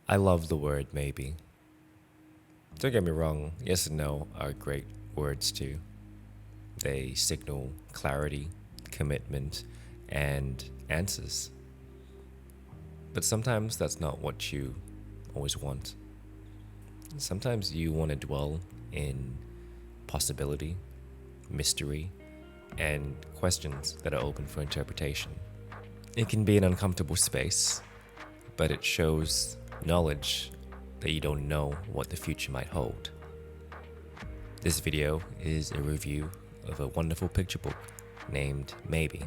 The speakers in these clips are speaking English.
I love the word maybe. Don't get me wrong, yes and no are great words too. They signal clarity, commitment, and answers. But sometimes that's not what you always want. Sometimes you want to dwell in possibility, mystery, and questions that are open for interpretation. It can be an uncomfortable space, but it shows knowledge that you don't know what the future might hold. This video is a review of a wonderful picture book named Maybe.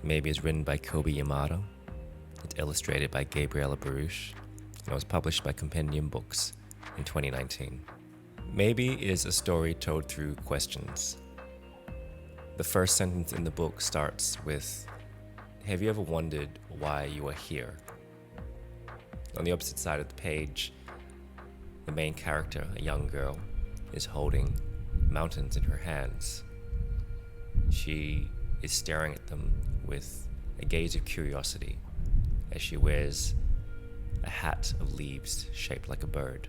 Maybe is written by Kobi Yamada. It's illustrated by Gabriella Barouche, and it was published by Compendium Books in 2019. Maybe is a story told through questions. The first sentence in the book starts with, "Have you ever wondered why you are here?" On the opposite side of the page, the main character, a young girl, is holding mountains in her hands. She is staring at them with a gaze of curiosity as she wears a hat of leaves shaped like a bird.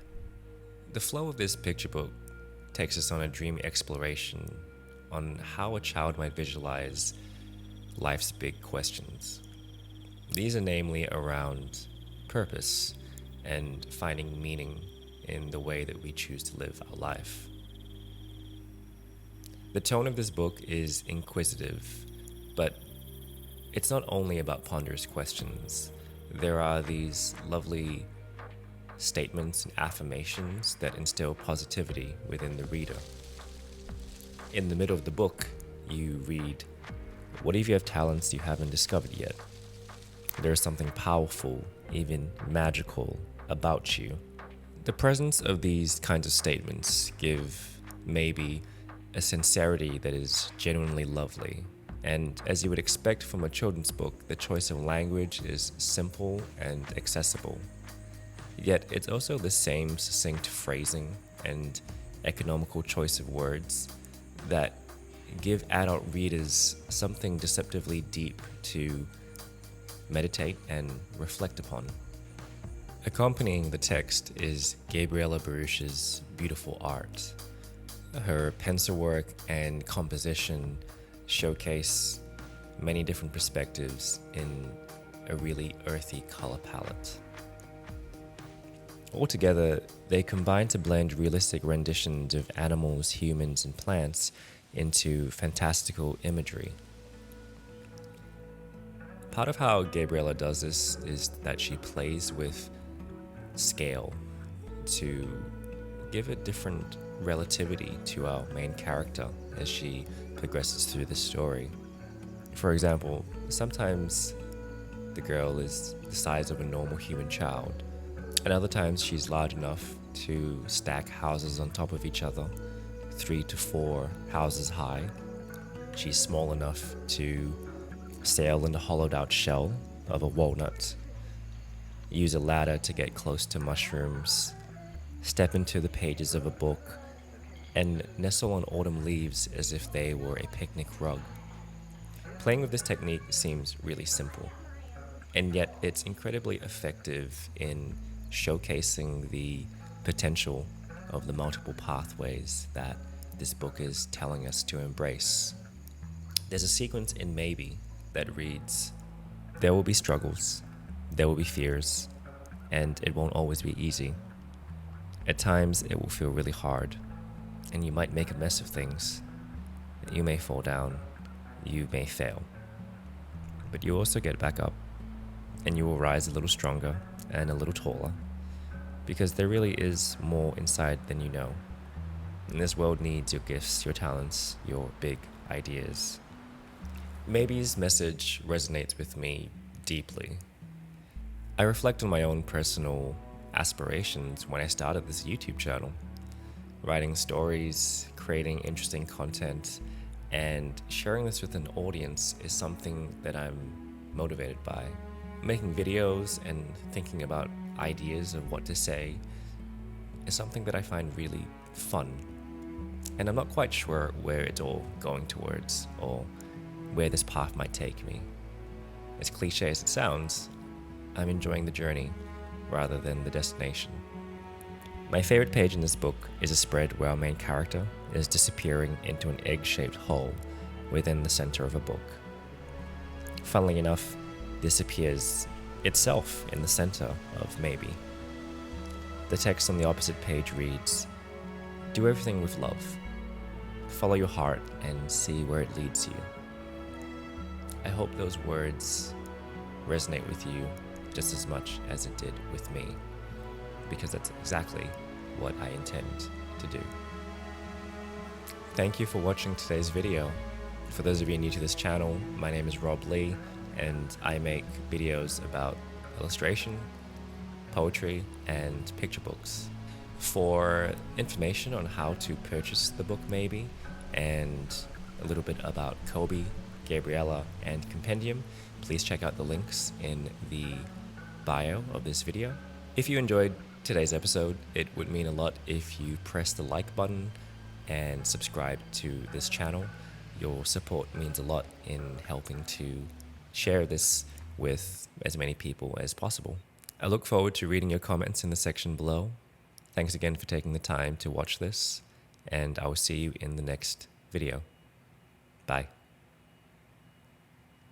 The flow of this picture book takes us on a dreamy exploration on how a child might visualize life's big questions. These are namely around purpose and finding meaning in the way that we choose to live our life. The tone of this book is inquisitive, but it's not only about ponderous questions. There are these lovely statements and affirmations that instill positivity within the reader. In the middle of the book, you read, "What if you have talents you haven't discovered yet? There's something powerful, even magical, about you." The presence of these kinds of statements give Maybe a sincerity that is genuinely lovely. And as you would expect from a children's book, the choice of language is simple and accessible. Yet it's also the same succinct phrasing and economical choice of words that give adult readers something deceptively deep to meditate and reflect upon. Accompanying the text is Gabriella Barouche's beautiful art. Her pencil work and composition showcase many different perspectives in a really earthy color palette. Altogether, they combine to blend realistic renditions of animals, humans, and plants into fantastical imagery. Part of how Gabriella does this is that she plays with scale to give a different relativity to our main character as she progresses through the story. For example, sometimes the girl is the size of a normal human child, and other times she's large enough to stack houses on top of each other, 3 to 4 houses high. She's small enough to sail in the hollowed out shell of a walnut, use a ladder to get close to mushrooms, step into the pages of a book, and nestle on autumn leaves as if they were a picnic rug. Playing with this technique seems really simple, and yet it's incredibly effective in showcasing the potential of the multiple pathways that this book is telling us to embrace. There's a sequence in Maybe that reads, "There will be struggles, there will be fears, and it won't always be easy. At times it will feel really hard, and you might make a mess of things. You may fall down, you may fail. But you also get back up, and you will rise a little stronger and a little taller, because there really is more inside than you know. And this world needs your gifts, your talents, your big ideas." Maybe's message resonates with me deeply. I reflect on my own personal aspirations when I started this YouTube channel. Writing stories, creating interesting content, and sharing this with an audience is something that I'm motivated by. Making videos and thinking about ideas of what to say is something that I find really fun. And I'm not quite sure where it's all going towards or where this path might take me. As cliche as it sounds, I'm enjoying the journey rather than the destination. My favorite page in this book is a spread where our main character is disappearing into an egg-shaped hole within the center of a book. Funnily enough, this appears itself in the center of Maybe. The text on the opposite page reads, "Do everything with love. Follow your heart and see where it leads you." I hope those words resonate with you just as much as it did with me, because that's exactly what I intend to do. Thank you for watching today's video. For those of you new to this channel, my name is Rob Lee, and I make videos about illustration, poetry, and picture books. For information on how to purchase the book Maybe, and a little bit about Kobi, Gabriella, and Compendium, please check out the links in the bio of this video. If you enjoyed today's episode, it would mean a lot if you press the like button and subscribe to this channel. Your support means a lot in helping to share this with as many people as possible. I look forward to reading your comments in the section below. Thanks again for taking the time to watch this, and I will see you in the next video. Bye.